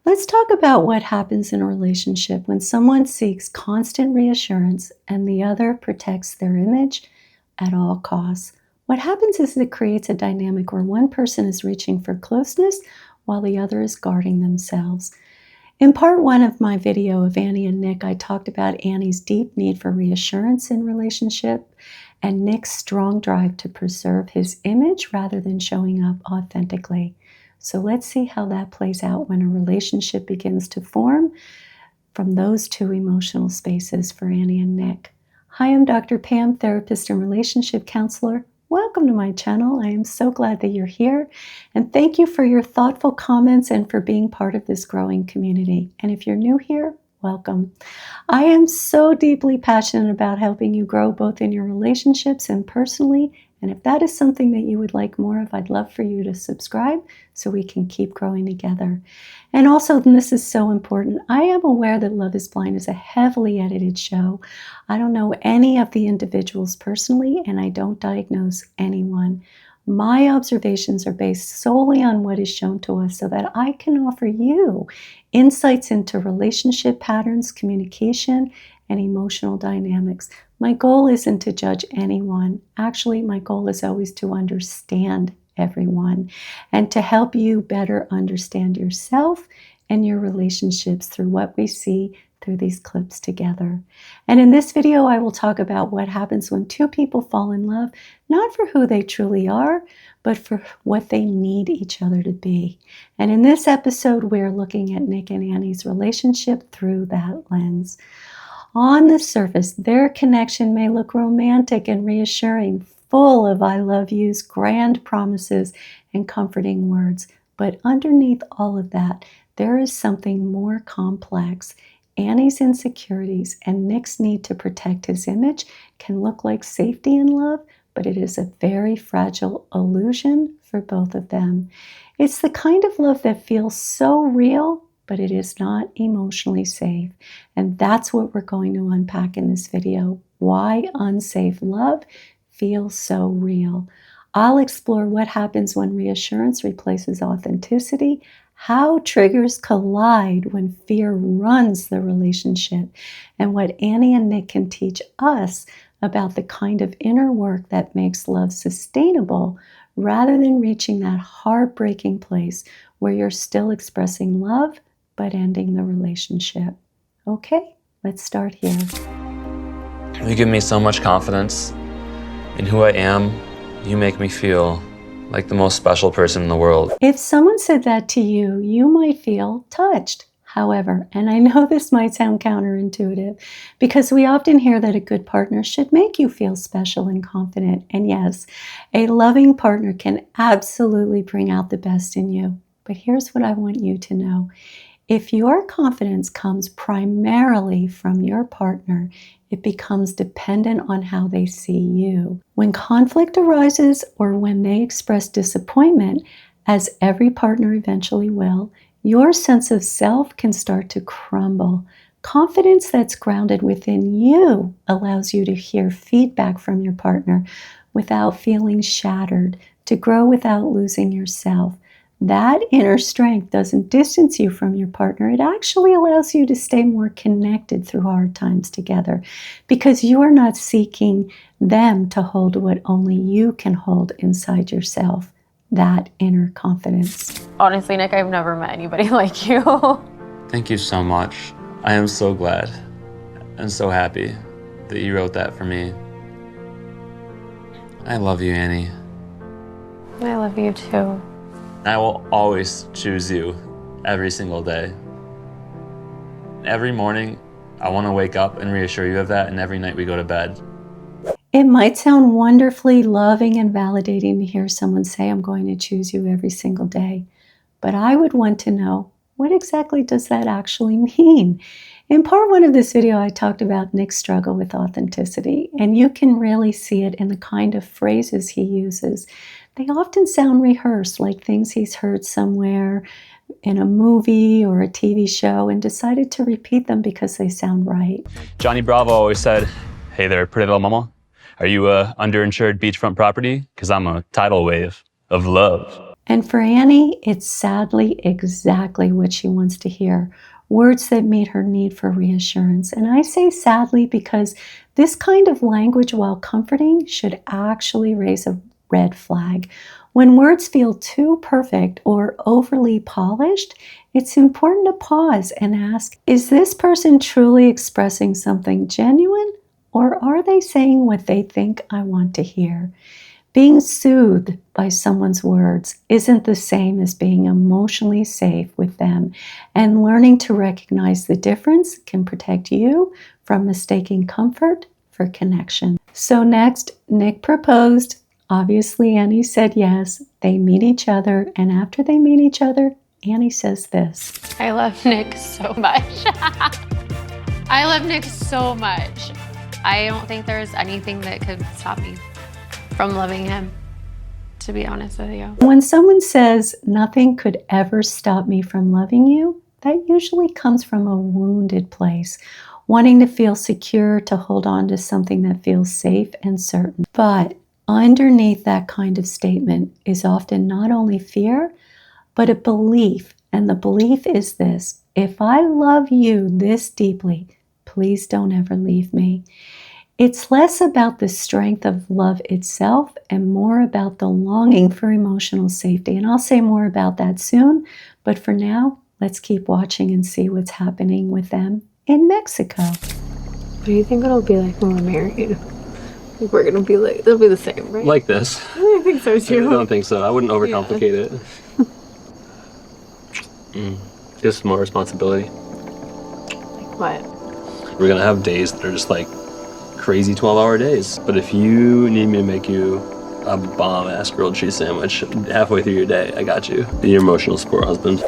Let's talk about what happens in a relationship when someone seeks constant reassurance and the other protects their image at all costs. What happens is it creates a dynamic where one person is reaching for closeness while the other is guarding themselves. In part one of my video of Annie and Nick, I talked about Annie's deep need for reassurance in relationship and Nick's strong drive to preserve his image rather than showing up authentically. So let's see how that plays out when a relationship begins to form from those two emotional spaces for Annie and Nick. Hi, I'm Dr. Pam, therapist and relationship counselor. Welcome to my channel. I am so glad that you're here. And thank you for your thoughtful comments and for being part of this growing community. And if you're new here, welcome. I am so deeply passionate about helping you grow both in your relationships and personally. And if that is something that you would like more of, I'd love for you to subscribe so we can keep growing together. And also, and this is so important, I am aware that Love is Blind is a heavily edited show. I don't know any of the individuals personally, and I don't diagnose anyone. My observations are based solely on what is shown to us so that I can offer you insights into relationship patterns, communication, and emotional dynamics. My goal isn't to judge anyone. Actually, my goal is always to understand everyone and to help you better understand yourself and your relationships through what we see through these clips together. And in this video, I will talk about what happens when two people fall in love, not for who they truly are, but for what they need each other to be. And in this episode, we're looking at Nick and Annie's relationship through that lens. On the surface, their connection may look romantic and reassuring, full of I love yous, grand promises, and comforting words. But underneath all of that, there is something more complex. Annie's insecurities and Nick's need to protect his image can look like safety and love, but it is a very fragile illusion for both of them. It's the kind of love that feels so real, but it is not emotionally safe. And that's what we're going to unpack in this video. Why unsafe love feels so real. I'll explore what happens when reassurance replaces authenticity, how triggers collide when fear runs the relationship, and what Annie and Nick can teach us about the kind of inner work that makes love sustainable rather than reaching that heartbreaking place where you're still expressing love but ending the relationship. Okay, let's start here. You give me so much confidence in who I am. You make me feel like the most special person in the world. If someone said that to you, you might feel touched. However, and I know this might sound counterintuitive, because we often hear that a good partner should make you feel special and confident. And yes, a loving partner can absolutely bring out the best in you. But here's what I want you to know. If your confidence comes primarily from your partner, it becomes dependent on how they see you. When conflict arises or when they express disappointment, as every partner eventually will, your sense of self can start to crumble. Confidence that's grounded within you allows you to hear feedback from your partner without feeling shattered, to grow without losing yourself. That inner strength doesn't distance you from your partner. It actually allows you to stay more connected through hard times together because you are not seeking them to hold what only you can hold inside yourself, that inner confidence. Honestly, Nick, I've never met anybody like you. Thank you so much. I am so glad and so happy that you wrote that for me. I love you, Annie. I love you too. I will always choose you every single day. Every morning, I want to wake up and reassure you of that, and every night we go to bed. It might sound wonderfully loving and validating to hear someone say, I'm going to choose you every single day. But I would want to know, what exactly does that actually mean? In part one of this video, I talked about Nick's struggle with authenticity, and you can really see it in the kind of phrases he uses. They often sound rehearsed, like things he's heard somewhere in a movie or a TV show and decided to repeat them because they sound right. Johnny Bravo always said, hey there, pretty little mama. Are you a underinsured beachfront property? Because I'm a tidal wave of love. And for Annie, it's sadly exactly what she wants to hear. Words that meet her need for reassurance. And I say sadly because this kind of language, while comforting, should actually raise a red flag. When words feel too perfect or overly polished, it's important to pause and ask, is this person truly expressing something genuine, or are they saying what they think I want to hear? Being soothed by someone's words isn't the same as being emotionally safe with them, and learning to recognize the difference can protect you from mistaking comfort for connection. So next, Nick proposed. Obviously, Annie said yes. They meet each other, and after they meet each other, Annie says this. I love Nick so much. I love Nick so much. I don't think there's anything that could stop me from loving him, to be honest with you. When someone says, nothing could ever stop me from loving you, that usually comes from a wounded place, wanting to feel secure, to hold on to something that feels safe and certain. But underneath that kind of statement is often not only fear, but a belief. And the belief is this: if I love you this deeply, please don't ever leave me. It's less about the strength of love itself and more about the longing for emotional safety. And I'll say more about that soon. But for now, let's keep watching and see what's happening with them in Mexico. What do you think it'll be like when we're married? We're gonna be like, it'll be the same, right? Like this. I think so too. I don't think so. I wouldn't overcomplicate it. Just more responsibility. What? We're gonna have days that are just like crazy 12-hour days. But if you need me to make you a bomb-ass grilled cheese sandwich halfway through your day, I got you. Be your emotional support husband.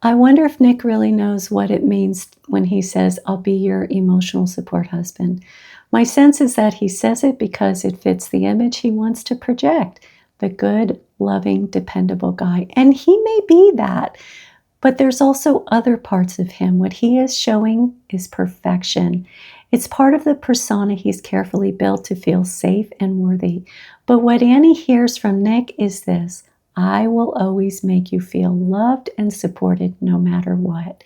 I wonder if Nick really knows what it means when he says, I'll be your emotional support husband. My sense is that he says it because it fits the image he wants to project, the good, loving, dependable guy. And he may be that, but there's also other parts of him. What he is showing is perfection. It's part of the persona he's carefully built to feel safe and worthy. But what Annie hears from Nick is this: I will always make you feel loved and supported no matter what.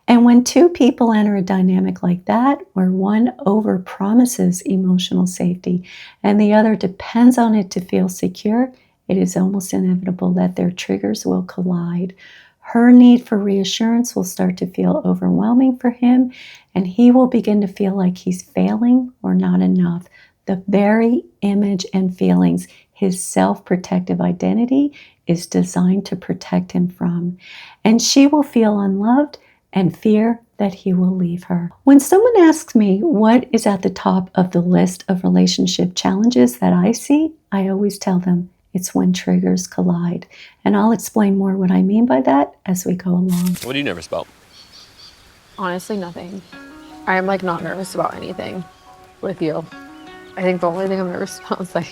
And when two people enter a dynamic like that, where one overpromises emotional safety and the other depends on it to feel secure, it is almost inevitable that their triggers will collide. Her need for reassurance will start to feel overwhelming for him, and he will begin to feel like he's failing or not enough. The very image and feelings his self-protective identity is designed to protect him from. And she will feel unloved and fear that he will leave her. When someone asks me what is at the top of the list of relationship challenges that I see, I always tell them it's when triggers collide. And I'll explain more what I mean by that as we go along. What are you nervous about? Honestly, nothing. I'm like not nervous about anything with you. I think the only thing I'm nervous about is like,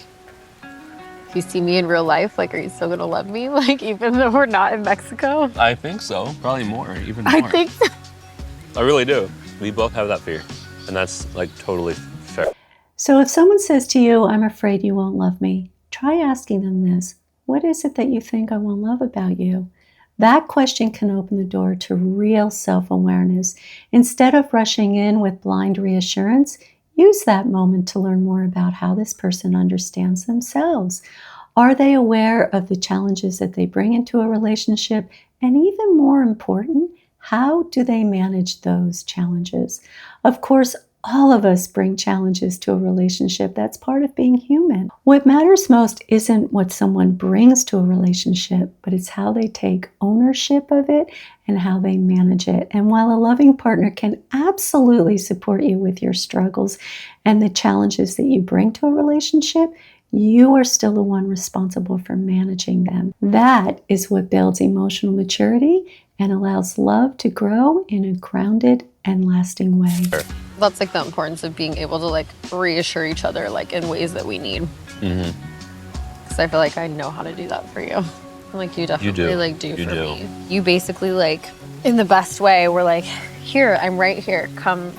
if you see me in real life, like, are you still gonna love me? Like, even though we're not in Mexico? I think so. Probably more, even more. I think so. I really do. We both have that fear, and that's like totally fair. So if someone says to you, I'm afraid you won't love me, try asking them this: what is it that you think I won't love about you? That question can open the door to real self-awareness. Instead of rushing in with blind reassurance, use that moment to learn more about how this person understands themselves. Are they aware of the challenges that they bring into a relationship? And even more important, how do they manage those challenges? Of course, all of us bring challenges to a relationship. That's part of being human. What matters most isn't what someone brings to a relationship, but it's how they take ownership of it and how they manage it. And while a loving partner can absolutely support you with your struggles and the challenges that you bring to a relationship, you are still the one responsible for managing them. That is what builds emotional maturity and allows love to grow in a grounded and lasting way. That's like the importance of being able to like reassure each other like in ways that we need. Because I feel like I know how to do that for you. Like you definitely like do for me. You basically like, in the best way, we're like, here, I'm right here. Come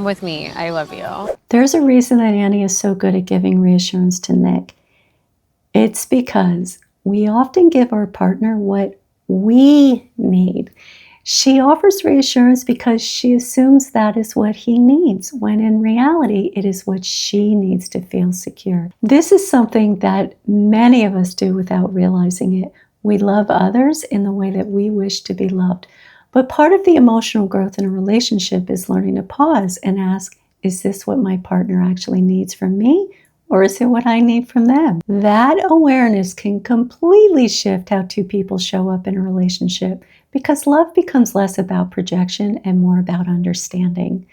with me. I love you. There's a reason that Annie is so good at giving reassurance to Nick. It's because we often give our partner what we need. She offers reassurance because she assumes that is what he needs, when in reality, it is what she needs to feel secure. This is something that many of us do without realizing it. We love others in the way that we wish to be loved. But part of the emotional growth in a relationship is learning to pause and ask, is this what my partner actually needs from me? Or is it what I need from them? That awareness can completely shift how two people show up in a relationship, because love becomes less about projection and more about understanding.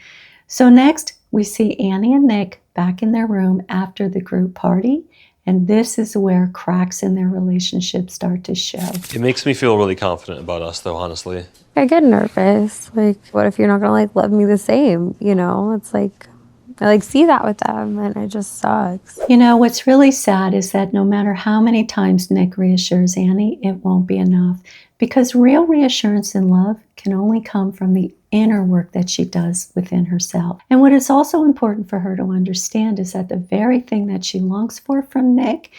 So next, we see Annie and Nick back in their room after the group party, and this is where cracks in their relationship start to show. It makes me feel really confident about us, though, honestly. I get nervous. Like, what if you're not gonna love me the same? It's like, I see that with them, and it just sucks. What's really sad is that no matter how many times Nick reassures Annie, it won't be enough, because real reassurance and love can only come from the inner work that she does within herself. And what is also important for her to understand is that the very thing that she longs for from Nick,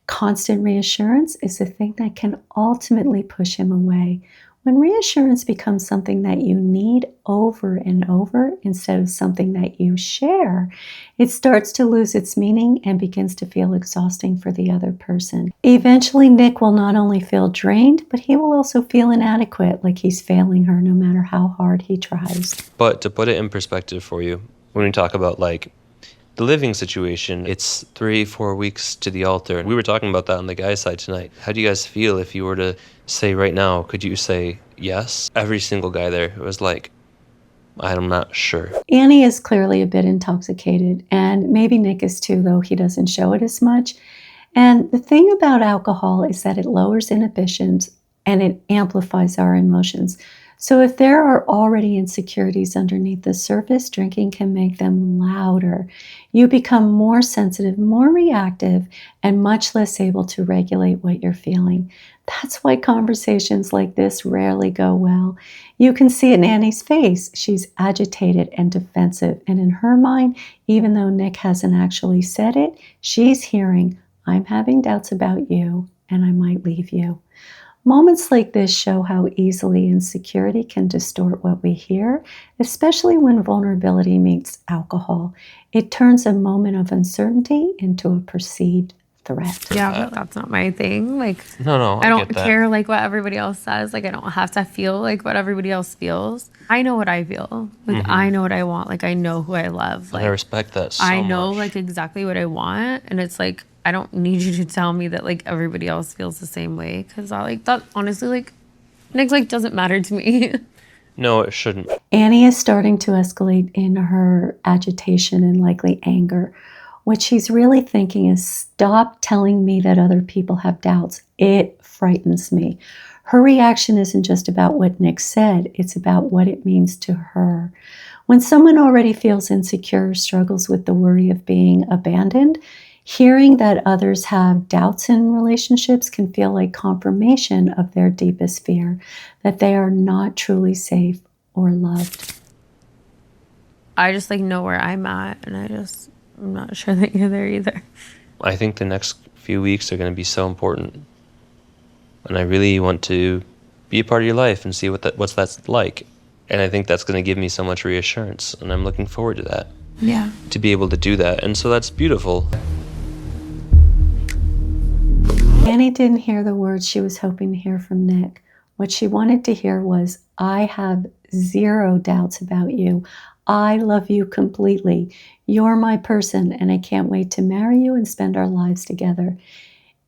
constant reassurance, is the thing that can ultimately push him away. When reassurance becomes something that you need over and over instead of something that you share, it starts to lose its meaning and begins to feel exhausting for the other person. Eventually, Nick will not only feel drained, but he will also feel inadequate, like he's failing her no matter how hard he tries. But to put it in perspective for you, when we talk about the living situation, it's 3-4 weeks to the altar. We were talking about that on the guy's side tonight. How do you guys feel if you were to say right now, could you say yes? Every single guy there was like, I'm not sure. Annie is clearly a bit intoxicated, and maybe Nick is too, though he doesn't show it as much. And the thing about alcohol is that it lowers inhibitions and it amplifies our emotions. So if there are already insecurities underneath the surface, drinking can make them louder. You become more sensitive, more reactive, and much less able to regulate what you're feeling. That's why conversations like this rarely go well. You can see it in Annie's face. She's agitated and defensive. And in her mind, even though Nick hasn't actually said it, she's hearing, I'm having doubts about you, and I might leave you. Moments like this show how easily insecurity can distort what we hear, especially when vulnerability meets alcohol. It turns a moment of uncertainty into a perceived threat. Yeah, but that's not my thing. No, I don't care what everybody else says. I don't have to feel what everybody else feels. I know what I feel. I know what I want. I know who I love. I respect that so much. I know exactly what I want, and it's I don't need you to tell me that everybody else feels the same way, because I that honestly Nick doesn't matter to me. No, it shouldn't. Annie is starting to escalate in her agitation and likely anger. What she's really thinking is, stop telling me that other people have doubts. It frightens me. Her reaction isn't just about what Nick said, it's about what it means to her. When someone already feels insecure, struggles with the worry of being abandoned, hearing that others have doubts in relationships can feel like confirmation of their deepest fear, that they are not truly safe or loved. I just know where I'm at, and I'm not sure that you're there either. I think the next few weeks are going to be so important. And I really want to be a part of your life and see what's that's like. And I think that's going to give me so much reassurance. And I'm looking forward to that. Yeah. To be able to do that. And so that's beautiful. Annie didn't hear the words she was hoping to hear from Nick. What she wanted to hear was, I have zero doubts about you. I love you completely. You're my person, and I can't wait to marry you and spend our lives together.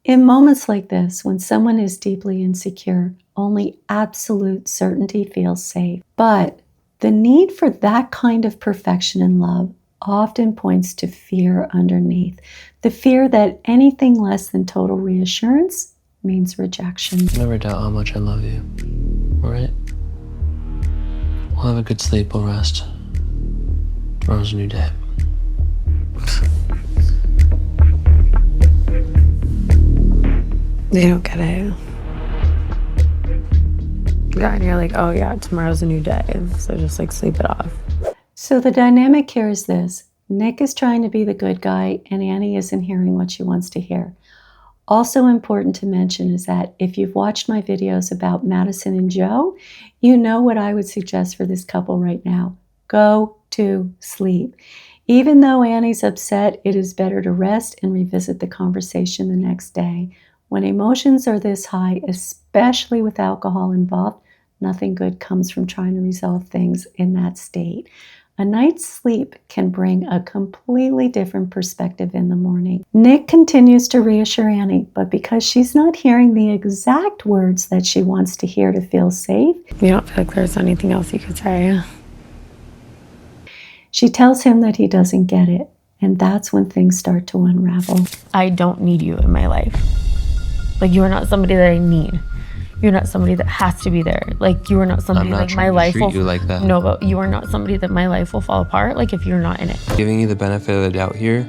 In moments like this, when someone is deeply insecure, only absolute certainty feels safe. But the need for that kind of perfection in love often points to fear underneath. The fear that anything less than total reassurance means rejection. Never doubt how much I love you. All right? We'll have a good sleep. We'll rest. Tomorrow's a new day. They don't get it. Yeah, and you're oh yeah, tomorrow's a new day. So just sleep it off. So the dynamic here is this. Nick is trying to be the good guy, and Annie isn't hearing what she wants to hear. Also important to mention is that if you've watched my videos about Madison and Joe, you know what I would suggest for this couple right now. Go to sleep. Even though Annie's upset, it is better to rest and revisit the conversation the next day. When emotions are this high, especially with alcohol involved, nothing good comes from trying to resolve things in that state. A night's sleep can bring a completely different perspective in the morning. Nick continues to reassure Annie, but because she's not hearing the exact words that she wants to hear to feel safe, You don't feel like there's anything else you could say? she tells him that he doesn't get it, and that's when things start to unravel. I don't need you in my life. Like, you are not somebody that I need. You're not somebody that has to be there. Like, you are not somebody like my life will treat you like that. No, but you are not somebody that my life will fall apart like if you're not in it. Giving you the benefit of the doubt here,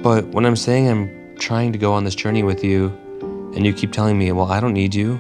but when I'm saying I'm trying to go on this journey with you and you keep telling me, well, I don't need you,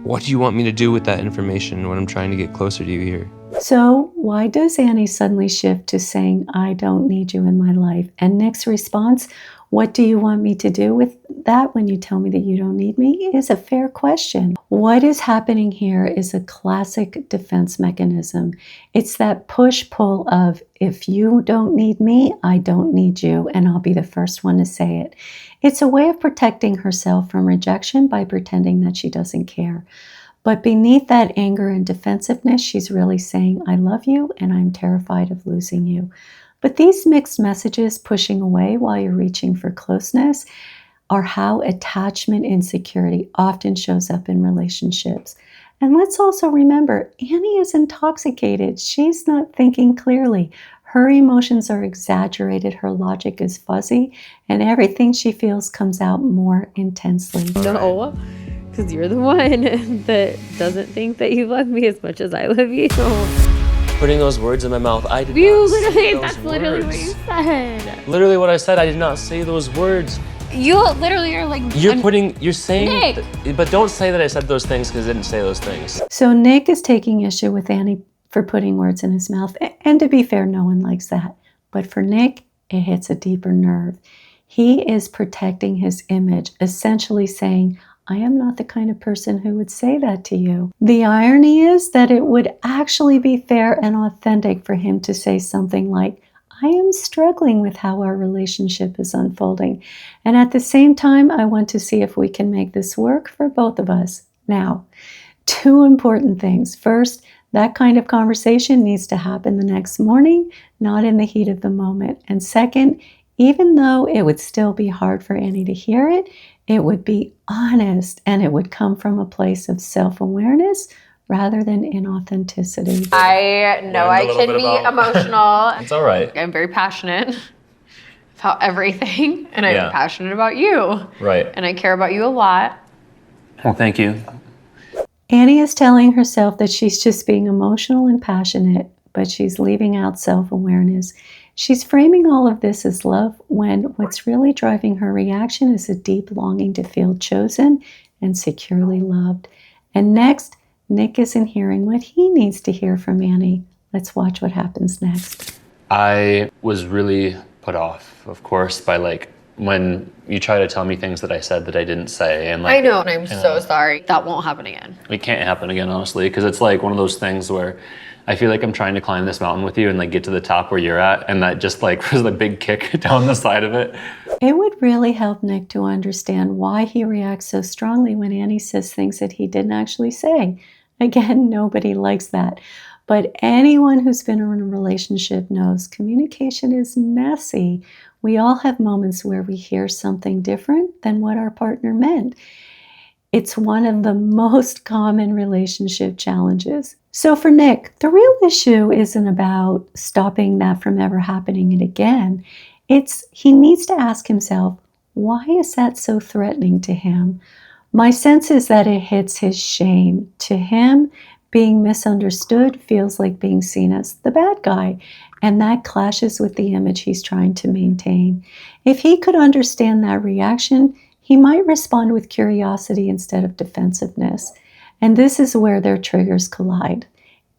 what do you want me to do with that information when I'm trying to get closer to you here? So why does Annie suddenly shift to saying, I don't need you in my life? And Nick's response, what do you want me to do with that when you tell me that you don't need me, is a fair question. What is happening here is a classic defense mechanism. It's that push-pull of, if you don't need me, I don't need you, and I'll be the first one to say it. It's a way of protecting herself from rejection by pretending that she doesn't care. But beneath that anger and defensiveness, she's really saying, I love you and I'm terrified of losing you. But these mixed messages, pushing away while you're reaching for closeness, are how attachment insecurity often shows up in relationships. And let's also remember, Annie is intoxicated. She's not thinking clearly. Her emotions are exaggerated, her logic is fuzzy, and everything she feels comes out more intensely. No, because you're the one that doesn't think that you love me as much as I love you. Putting those words in my mouth, I did You not say literally, those that's words. literally what you said. Literally what I said, I did not say those words. You literally are like, You're saying, Nick! but don't say that I said those things because I didn't say those things. So Nick is taking issue with Annie for putting words in his mouth. And to be fair, no one likes that. But for Nick, it hits a deeper nerve. He is protecting his image, essentially saying, I am not the kind of person who would say that to you. The irony is that it would actually be fair and authentic for him to say something like, I am struggling with how our relationship is unfolding. And at the same time, I want to see if we can make this work for both of us. Now, two important things. First, that kind of conversation needs to happen the next morning, not in the heat of the moment. And second, even though it would still be hard for Annie to hear it, it would be honest and it would come from a place of self-awareness rather than inauthenticity. I know I can be emotional. It's all right. I'm very passionate about everything, and I'm passionate about you. Right. And I care about you a lot. Well, thank you. Annie is telling herself that she's just being emotional and passionate, but she's leaving out self-awareness. She's framing all of this as love when what's really driving her reaction is a deep longing to feel chosen and securely loved. And next, Nick isn't hearing what he needs to hear from Annie. Let's watch what happens next. I was really put off, of course, by when you try to tell me things that I said that I didn't say. And I know, and I'm so sorry. That won't happen again. It can't happen again, honestly, because it's like one of those things where I feel like I'm trying to climb this mountain with you and get to the top where you're at, and that just was a big kick down the side of it. It would really help Nick to understand why he reacts so strongly when Annie says things that he didn't actually say. Again, nobody likes that. But anyone who's been in a relationship knows communication is messy. We all have moments where we hear something different than what our partner meant. It's one of the most common relationship challenges. So for Nick, the real issue isn't about stopping that from ever happening again. He needs to ask himself, why is that so threatening to him? My sense is that it hits his shame. To him, being misunderstood feels like being seen as the bad guy, and that clashes with the image he's trying to maintain. If he could understand that reaction, he might respond with curiosity instead of defensiveness. And this is where their triggers collide.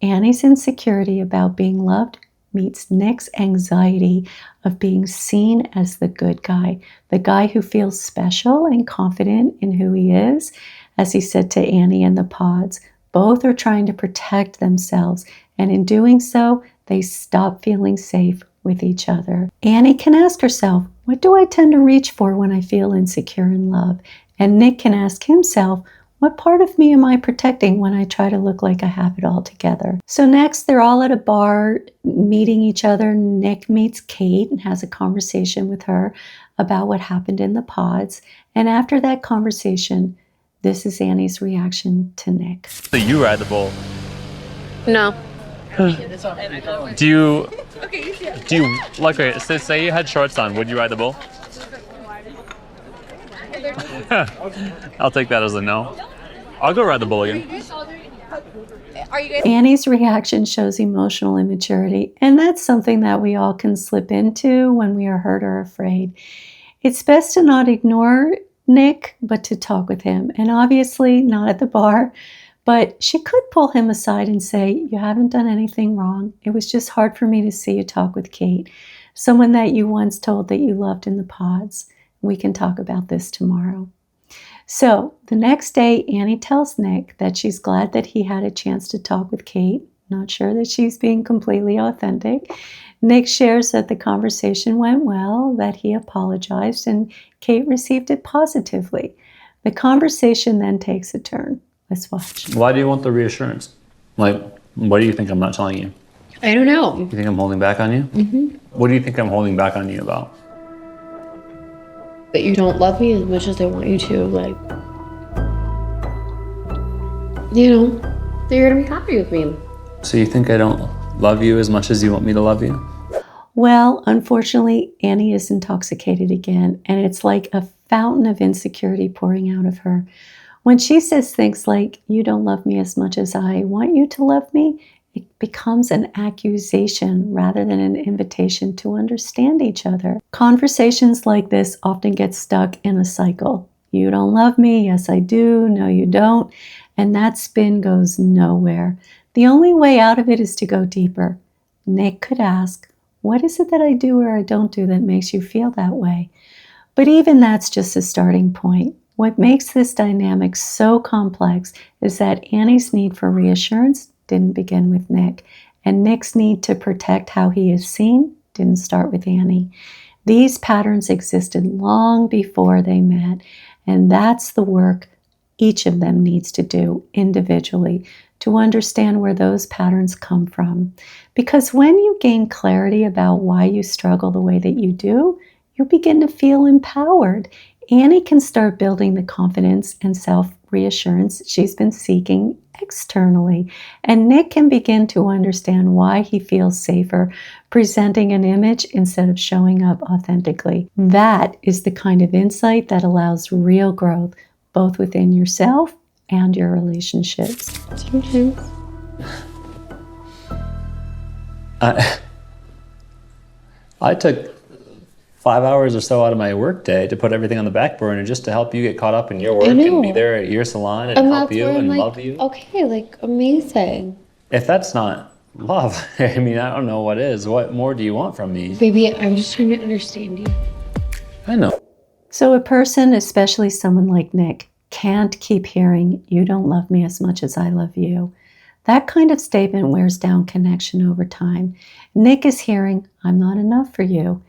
Annie's insecurity about being loved meets Nick's anxiety of being seen as the good guy, the guy who feels special and confident in who he is. As he said to Annie in the pods, both are trying to protect themselves, and in doing so, they stop feeling safe with each other. Annie can ask herself, what do I tend to reach for when I feel insecure in love? And Nick can ask himself, what part of me am I protecting when I try to look like I have it all together? So next, they're all at a bar meeting each other. Nick meets Kate and has a conversation with her about what happened in the pods. And after that conversation, this is Annie's reaction to Nick. So you ride the bull. No. Do you, like, okay, so say you had shorts on, would you ride the bull? I'll take that as a no. I'll go ride the bull again. Annie's reaction shows emotional immaturity, and that's something that we all can slip into when we are hurt or afraid. It's best to not ignore Nick, but to talk with him, and obviously not at the bar, but she could pull him aside and say, you haven't done anything wrong. It was just hard for me to see you talk with Kate, someone that you once told that you loved in the pods. We can talk about this tomorrow. So the next day, Annie tells Nick that she's glad that he had a chance to talk with Kate. Not sure that she's being completely authentic. Nick shares that the conversation went well, that he apologized, and Kate received it positively. The conversation then takes a turn. Let's watch. Why do you want the reassurance? Like, what do you think I'm not telling you? I don't know. You think I'm holding back on you? Mm-hmm. What do you think I'm holding back on you about? That you don't love me as much as I want you to, like, you know, that you're gonna be happy with me. So you think I don't love you as much as you want me to love you? Well, unfortunately, Annie is intoxicated again, and it's like a fountain of insecurity pouring out of her. When she says things like, you don't love me as much as I want you to love me, it becomes an accusation rather than an invitation to understand each other. Conversations like this often get stuck in a cycle. You don't love me, yes I do, no you don't, and that spin goes nowhere. The only way out of it is to go deeper. Nick could ask, what is it that I do or I don't do that makes you feel that way? But even that's just a starting point. What makes this dynamic so complex is that Annie's need for reassurance didn't begin with Nick, and Nick's need to protect how he is seen didn't start with Annie. These patterns existed long before they met, and that's the work each of them needs to do individually to understand where those patterns come from. Because when you gain clarity about why you struggle the way that you do, you begin to feel empowered. Annie can start building the confidence and self-reassurance she's been seeking externally, and Nick can begin to understand why he feels safer presenting an image instead of showing up authentically. That is the kind of insight that allows real growth, both within yourself and your relationships. Sometimes. I took 5 hours or so out of my work day to put everything on the back burner just to help you get caught up in your work and be there at your salon and help you and like, love you. Okay, like, amazing. If that's not love, I mean, I don't know what is. What more do you want from me? Baby, I'm just trying to understand you. I know. So a person, especially someone like Nick, can't keep hearing, you don't love me as much as I love you. That kind of statement wears down connection over time. Nick is hearing, I'm not enough for you.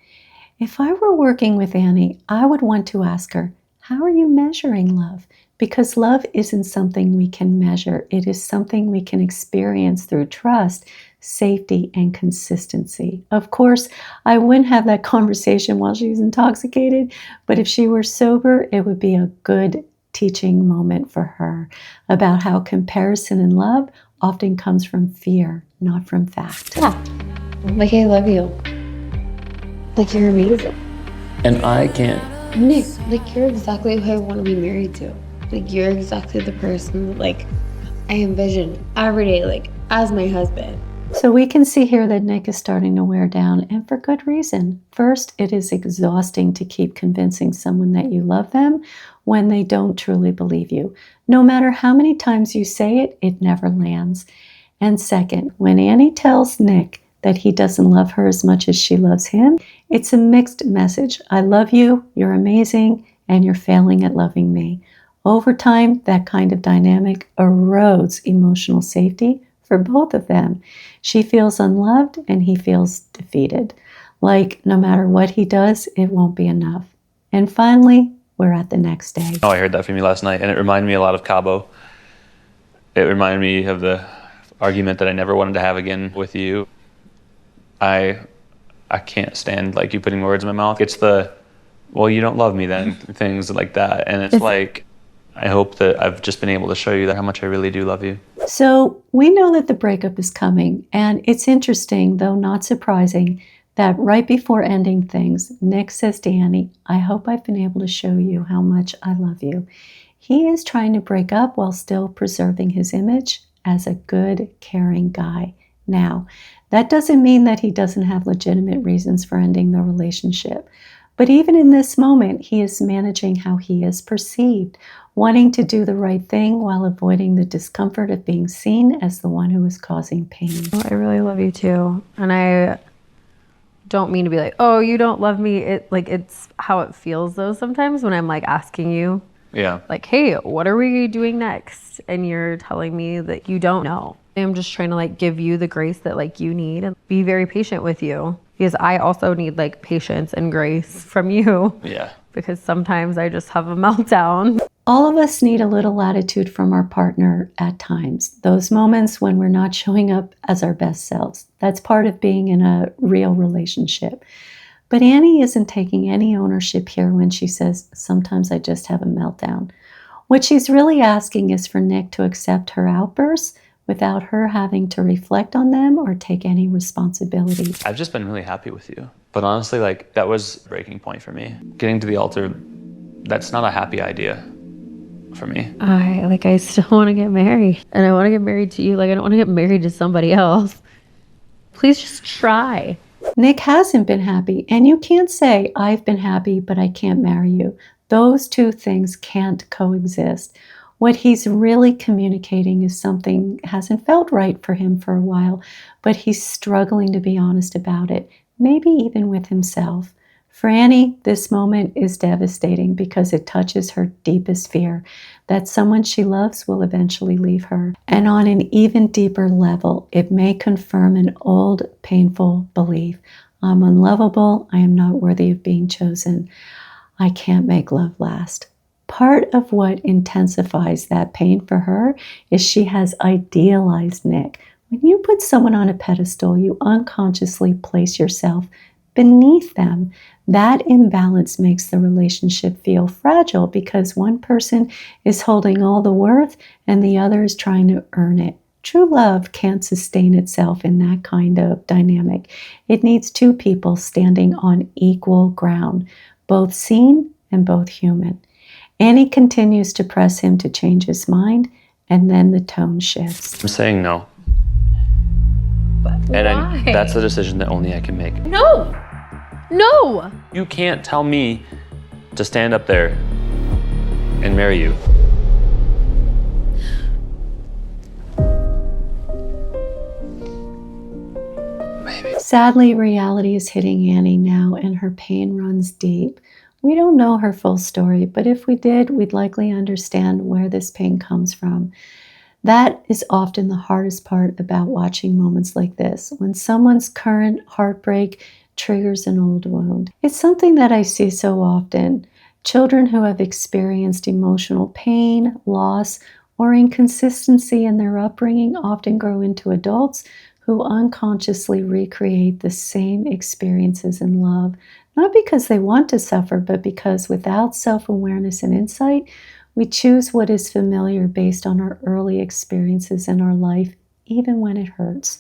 If I were working with Annie, I would want to ask her, how are you measuring love? Because love isn't something we can measure. It is something we can experience through trust, safety, and consistency. Of course, I wouldn't have that conversation while she's intoxicated, but if she were sober, it would be a good teaching moment for her about how comparison in love often comes from fear, not from fact. Yeah, like I love you. Like you're amazing. And I can't. Nick, like you're exactly who I want to be married to. Like you're exactly the person that, like, I envision every day, like, as my husband. So we can see here that Nick is starting to wear down, and for good reason. First, it is exhausting to keep convincing someone that you love them when they don't truly believe you. No matter how many times you say it, it never lands. And second, when Annie tells Nick that he doesn't love her as much as she loves him. It's a mixed message. I love you, you're amazing, and you're failing at loving me. Over time, that kind of dynamic erodes emotional safety for both of them. She feels unloved and he feels defeated. Like no matter what he does, it won't be enough. And finally, we're at the next day. Oh, I heard that from you last night, and it reminded me a lot of Cabo. It reminded me of the argument that I never wanted to have again with you. I can't stand like you putting words in my mouth. It's the, well, you don't love me then, things like that. And it's like, I hope that I've just been able to show you that how much I really do love you. So we know that the breakup is coming, and it's interesting, though not surprising, that right before ending things, Nick says to Annie, I hope I've been able to show you how much I love you. He is trying to break up while still preserving his image as a good, caring guy. Now, that doesn't mean that he doesn't have legitimate reasons for ending the relationship. But even in this moment, he is managing how he is perceived, wanting to do the right thing while avoiding the discomfort of being seen as the one who is causing pain. Well, I really love you too. And I don't mean to be like, oh, you don't love me. It's how it feels though sometimes when I'm like asking you, like, hey, what are we doing next? And you're telling me that you don't know. I'm just trying to like give you the grace that like you need and be very patient with you, because I also need like patience and grace from you. Yeah. Because sometimes I just have a meltdown. All of us need a little latitude from our partner at times. Those moments when we're not showing up as our best selves. That's part of being in a real relationship. But Annie isn't taking any ownership here when she says, sometimes I just have a meltdown. What she's really asking is for Nick to accept her outbursts without her having to reflect on them or take any responsibility. I've just been really happy with you. But honestly, like, that was a breaking point for me. Getting to the altar, that's not a happy idea for me. I still want to get married. And I want to get married to you. Like, I don't want to get married to somebody else. Please just try. Nick hasn't been happy, and you can't say, I've been happy, but I can't marry you. Those two things can't coexist. What he's really communicating is something hasn't felt right for him for a while, but he's struggling to be honest about it, maybe even with himself. For Annie, this moment is devastating because it touches her deepest fear, that someone she loves will eventually leave her. And on an even deeper level, it may confirm an old, painful belief. I'm unlovable. I am not worthy of being chosen. I can't make love last. Part of what intensifies that pain for her is she has idealized Nick. When you put someone on a pedestal, you unconsciously place yourself beneath them. That imbalance makes the relationship feel fragile because one person is holding all the worth and the other is trying to earn it. True love can't sustain itself in that kind of dynamic. It needs two people standing on equal ground, both seen and both human. Annie continues to press him to change his mind, and then the tone shifts. I'm saying no. But why? That's a decision that only I can make. No! No! You can't tell me to stand up there and marry you. Maybe. Sadly, reality is hitting Annie now, and her pain runs deep. We don't know her full story, but if we did, we'd likely understand where this pain comes from. That is often the hardest part about watching moments like this, when someone's current heartbreak triggers an old wound. It's something that I see so often. Children who have experienced emotional pain, loss, or inconsistency in their upbringing often grow into adults who unconsciously recreate the same experiences in love, not because they want to suffer, but because without self-awareness and insight, we choose what is familiar based on our early experiences in our life, even when it hurts.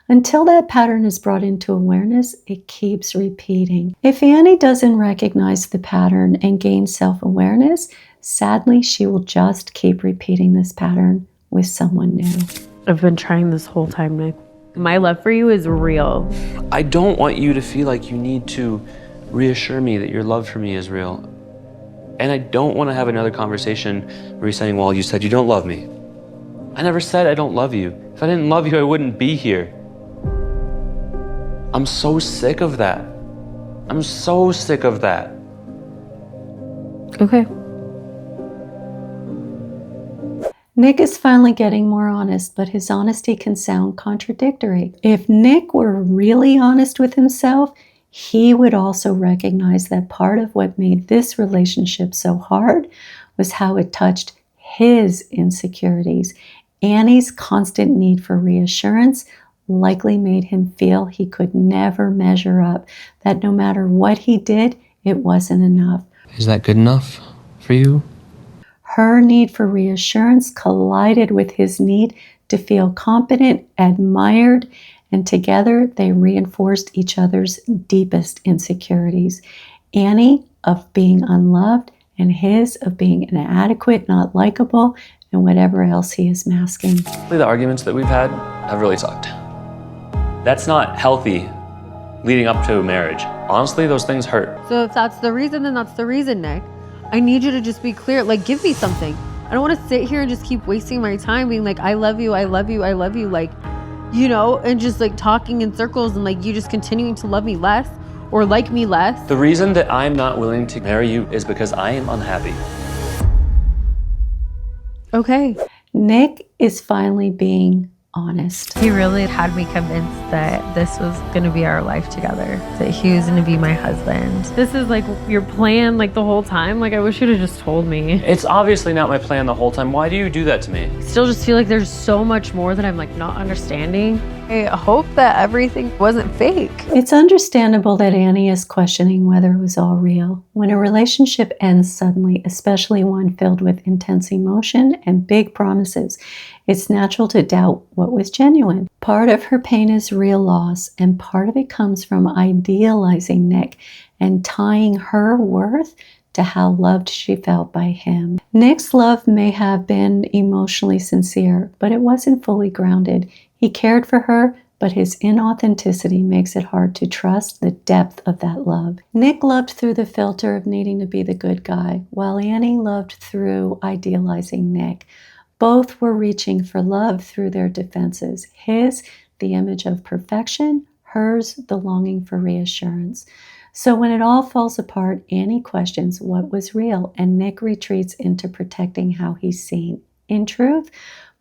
Until that pattern is brought into awareness, it keeps repeating. If Annie doesn't recognize the pattern and gain self-awareness, sadly, she will just keep repeating this pattern with someone new. I've been trying this whole time, Nick. My love for you is real. I don't want you to feel like you need to reassure me that your love for me is real. And I don't want to have another conversation where you're saying, well, you said you don't love me. I never said I don't love you. If I didn't love you, I wouldn't be here. I'm so sick of that. I'm so sick of that. Okay. Nick is finally getting more honest, but his honesty can sound contradictory. If Nick were really honest with himself, he would also recognize that part of what made this relationship so hard was how it touched his insecurities. Annie's constant need for reassurance likely made him feel he could never measure up, that no matter what he did, it wasn't enough. Is that good enough for you? Her need for reassurance collided with his need to feel competent, admired, and together they reinforced each other's deepest insecurities. Annie of being unloved, and his of being inadequate, not likable, and whatever else he is masking. The arguments that we've had have really sucked. That's not healthy leading up to marriage. Honestly, those things hurt. So if that's the reason, then that's the reason, Nick. I need you to just be clear. Like, give me something. I don't want to sit here and just keep wasting my time being like, I love you, I love you, I love you. Like, you know, and just like talking in circles and like you just continuing to love me less or like me less. The reason that I'm not willing to marry you is because I am unhappy. Okay. Nick is finally being honest. He really had me convinced that this was going to be our life together, that he was going to be my husband. This is like your plan like the whole time. Like, I wish you'd have just told me. It's obviously not my plan the whole time. Why do you do that to me? I still just feel like there's so much more that I'm like not understanding. I hope that everything wasn't fake. It's understandable that Annie is questioning whether it was all real. When a relationship ends suddenly, especially one filled with intense emotion and big promises, it's natural to doubt what was genuine. Part of her pain is real loss, and part of it comes from idealizing Nick and tying her worth to how loved she felt by him. Nick's love may have been emotionally sincere, but it wasn't fully grounded. He cared for her, but his inauthenticity makes it hard to trust the depth of that love. Nick loved through the filter of needing to be the good guy, while Annie loved through idealizing Nick. Both were reaching for love through their defenses. His, the image of perfection; hers, the longing for reassurance. So when it all falls apart, Annie questions what was real, and Nick retreats into protecting how he's seen. In truth,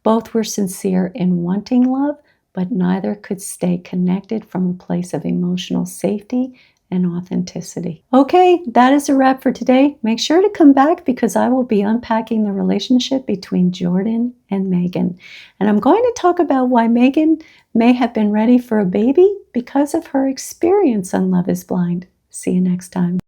both were sincere in wanting love, but neither could stay connected from a place of emotional safety and authenticity. Okay, that is a wrap for today. Make sure to come back because I will be unpacking the relationship between Jordan and Megan. And I'm going to talk about why Megan may have been ready for a baby because of her experience on Love is Blind. See you next time.